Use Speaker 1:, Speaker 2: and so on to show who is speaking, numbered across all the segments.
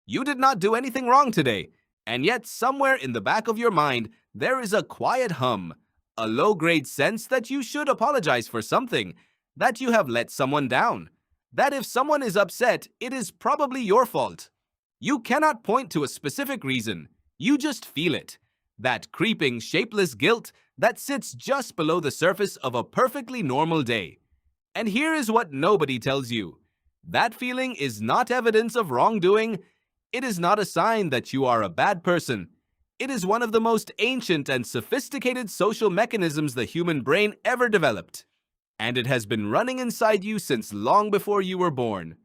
Speaker 1: You did not do anything wrong today, and yet somewhere in the back of your mind, there is a quiet hum, a low-grade sense that you should apologize for something, that you have let someone down, that if someone is upset, it is probably your fault. You cannot point to a specific reason, you just feel it. That creeping, shapeless guilt that sits just below the surface of a perfectly normal day. And here is what nobody tells you. That feeling is not evidence of wrongdoing. It is not a sign that you are a bad person. It is one of the most ancient and sophisticated social mechanisms the human brain ever developed. And it has been running inside you since long before you were born.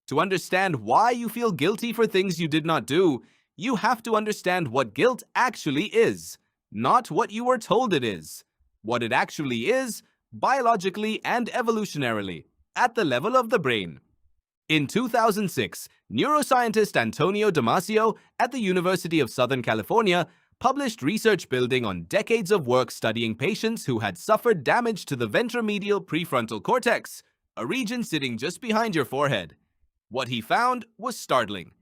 Speaker 1: To understand why you feel guilty for things you did not do, you have to understand what guilt actually is, not what you were told it is. What it actually is, biologically and evolutionarily, at the level of the brain. In 2006, neuroscientist Antonio Damasio at the University of Southern California published research building on decades of work studying patients who had suffered damage to the ventromedial prefrontal cortex, a region sitting just behind your forehead. What he found was startling.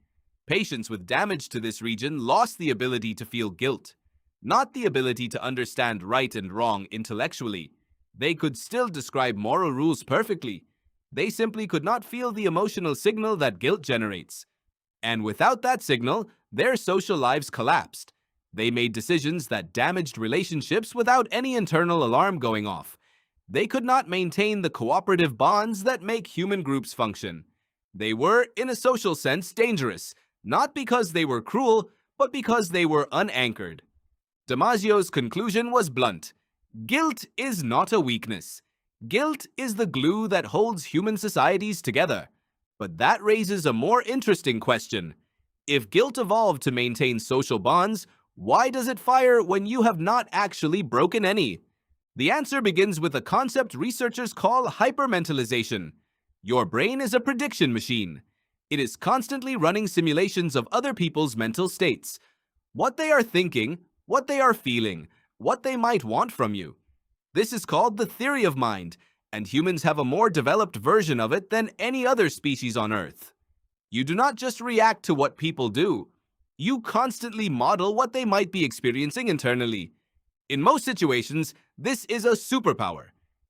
Speaker 1: Patients with damage to this region lost the ability to feel guilt, not the ability to understand right and wrong intellectually. They could still describe moral rules perfectly. They simply could not feel the emotional signal that guilt generates. And without that signal, their social lives collapsed. They made decisions that damaged relationships without any internal alarm going off. They could not maintain the cooperative bonds that make human groups function. They were, in a social sense, dangerous, not because they were cruel, but because they were unanchored. Damasio's conclusion was blunt. Guilt is not a weakness. Guilt is the glue that holds human societies together. But that raises a more interesting question. If guilt evolved to maintain social bonds, why does it fire when you have not actually broken any? The answer begins with a concept researchers call hypermentalization. Your brain is a prediction machine. It is constantly running simulations of other people's mental states. What they are thinking, what they are feeling, what they might want from you. This is called the theory of mind, and humans have a more developed version of it than any other species on Earth. You do not just react to what people do. You constantly model what they might be experiencing internally. In most situations, this is a superpower.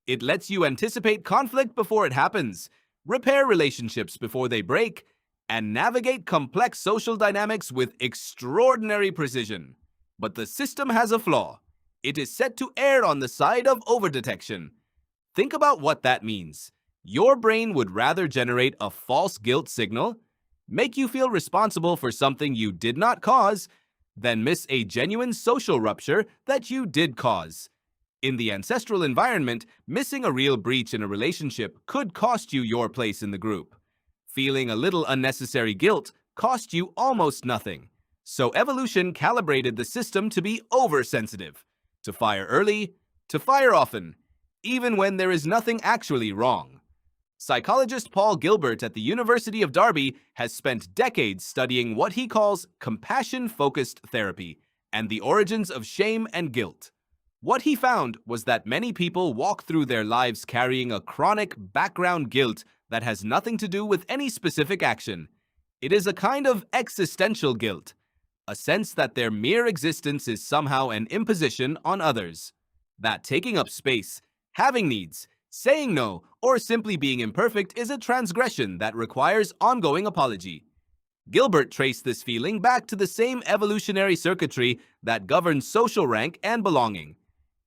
Speaker 1: It lets you anticipate conflict before it happens, repair relationships before they break, and navigate complex social dynamics with extraordinary precision. But the system has a flaw. It is set to err on the side of overdetection. Think about what that means. Your brain would rather generate a false guilt signal, make you feel responsible for something you did not cause, than miss a genuine social rupture that you did cause. In the ancestral environment, missing a real breach in a relationship could cost you your place in the group. Feeling a little unnecessary guilt cost you almost nothing. So evolution calibrated the system to be oversensitive, to fire early, to fire often, even when there is nothing actually wrong. Psychologist Paul Gilbert at the University of Derby has spent decades studying what he calls compassion-focused therapy and the origins of shame and guilt. What he found was that many people walk through their lives carrying a chronic background guilt that has nothing to do with any specific action. It is a kind of existential guilt, a sense that their mere existence is somehow an imposition on others. That taking up space, having needs, saying no, or simply being imperfect is a transgression that requires ongoing apology. Gilbert traced this feeling back to the same evolutionary circuitry that governs social rank and belonging.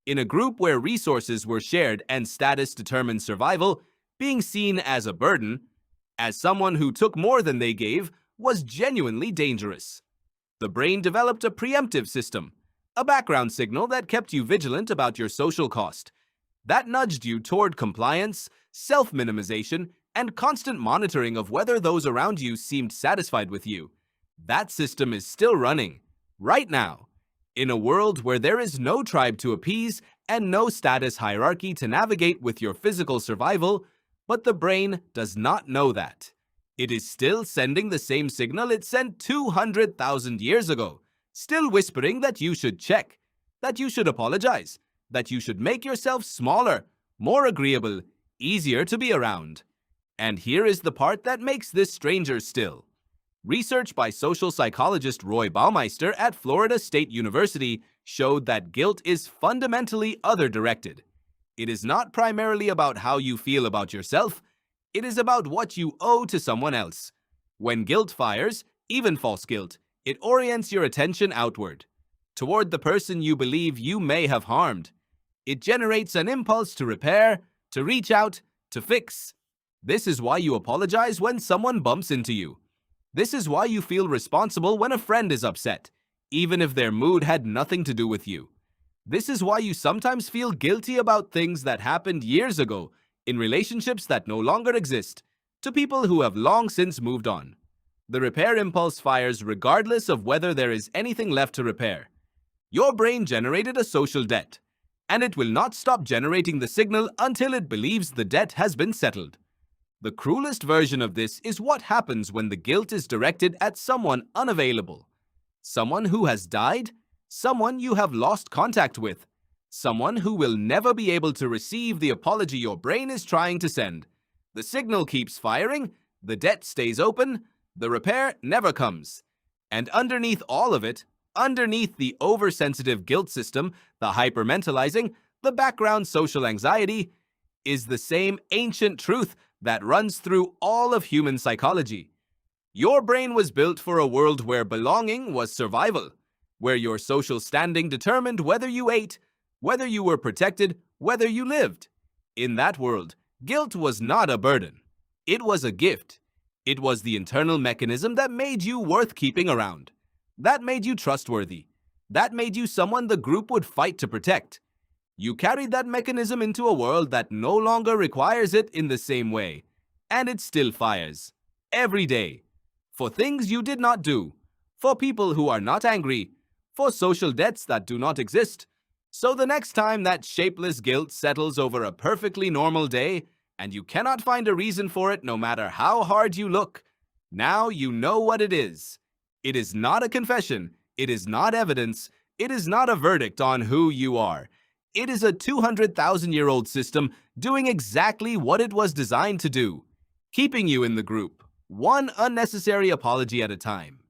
Speaker 1: In a group where resources were shared and status determined survival, being seen as a burden, as someone who took more than they gave, was genuinely dangerous. The brain developed a preemptive system, a background signal that kept you vigilant about your social cost. That nudged you toward compliance, self-minimization, and constant monitoring of whether those around you seemed satisfied with you. That system is still running, right now, in a world where there is no tribe to appease and no status hierarchy to navigate with your physical survival, but the brain does not know that. It is still sending the same signal it sent 200,000 years ago, still whispering that you should check, that you should apologize, that you should make yourself smaller, more agreeable, easier to be around. And here is the part that makes this stranger still. Research by social psychologist Roy Baumeister at Florida State University showed that guilt is fundamentally other-directed. It is not primarily about how you feel about yourself, it is about what you owe to someone else. When guilt fires, even false guilt, it orients your attention outward, toward the person you believe you may have harmed. It generates an impulse to repair, to reach out, to fix. This is why you apologize when someone bumps into you. This is why you feel responsible when a friend is upset, even if their mood had nothing to do with you. This is why you sometimes feel guilty about things that happened years ago, in relationships that no longer exist, to people who have long since moved on. The repair impulse fires regardless of whether there is anything left to repair. Your brain generated a social debt, and it will not stop generating the signal until it believes the debt has been settled. The cruelest version of this is what happens when the guilt is directed at someone unavailable. Someone who has died, someone you have lost contact with, someone who will never be able to receive the apology your brain is trying to send. The signal keeps firing, the debt stays open, the repair never comes. And underneath all of it, underneath the oversensitive guilt system, the hypermentalizing, the background social anxiety, is the same ancient truth that runs through all of human psychology. Your brain was built for a world where belonging was survival, where your social standing determined whether you ate, whether you were protected, whether you lived. In that world, guilt was not a burden. It was a gift. It was the internal mechanism that made you worth keeping around. That made you trustworthy. That made you someone the group would fight to protect. You carried that mechanism into a world that no longer requires it in the same way. And it still fires. Every day. For things you did not do. For people who are not angry. For social debts that do not exist. So the next time that shapeless guilt settles over a perfectly normal day, and you cannot find a reason for it no matter how hard you look, now you know what it is. It is not a confession. It is not evidence. It is not a verdict on who you are. It is a 200,000-year-old system doing exactly what it was designed to do, keeping you in the group, one unnecessary apology at a time.